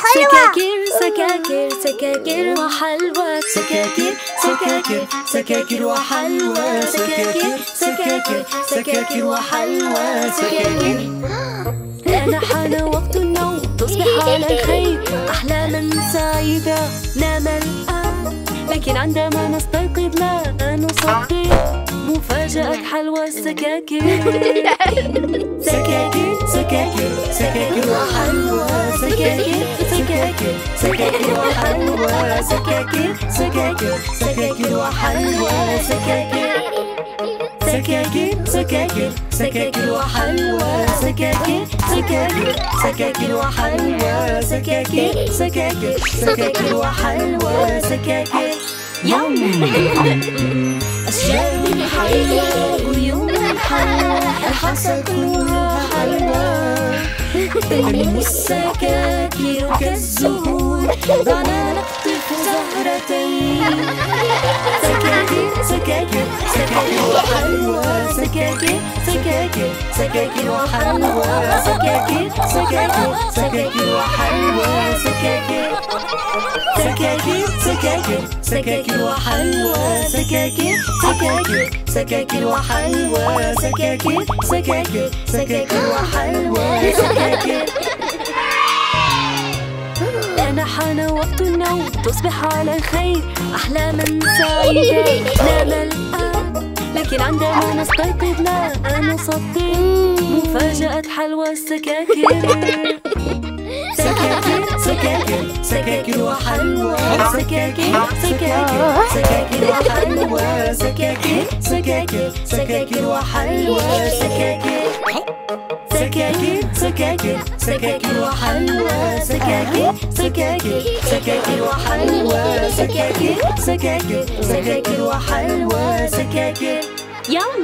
حلوة. سكاكر سكاكر وحلوى. سكاكر سكاكر سكاكر وحلوى. سكاكر سكاكر سكاكر وحلوى. سكاكر. الآن حان وقت النوم، تصبح على الخير أحلاما سعيدة نام الآن. لكن عندما نستيقظ لا نصدق مفاجأة حلوى السكاكر. سكاكر سكاكر سكاكر وحلوى. سكاكر سكاكر سكاكر وحلوى. سكاكر سكاكر سكاكر وحلوى. سكاكر سكاكر سكاكر سكاكر وحلوى. سكاكر سكاكر سكاكر وحلوى. سكاكر سكاكر سكاكر وحلوى. سكاكر. يوم أشجار حلوة، غيوم حلوة، الحصى كلها حلوة. تنمو السكاكر كالزهور، ضعنا نقطف زهرتين. سكاكر سكاكر سكاكر وحلوى. سكاكر سكاكر سكاكر وحلوى. سكاكر سكاكر سكاكر وحلوى. سكاكر سكاكر سكاكر سكاكر وحلوى. سكاكر سكاكر سكاكر وحلوى. سكاكر سكاكر سكاكر وحلوى. سكاكر. الآن حان وقت النوم، تصبح على الخير أحلاما سعيدة نام الآن. لكن عندما نستيقظ لا نصدق مفاجأة حلوى السكاكر. سكاكر سكاكر سكاكر وحلوى. سكاكر سكاكر سكاكر وحلوى. سكاكر سكاكر سكاكر وحلوى. سكاكر سكاكر سكاكر سكاكر وحلوى. سكاكر سكاكر سكاكر وحلوى. سكاكر سكاكر سكاكر وحلوى. سكاكر. يوم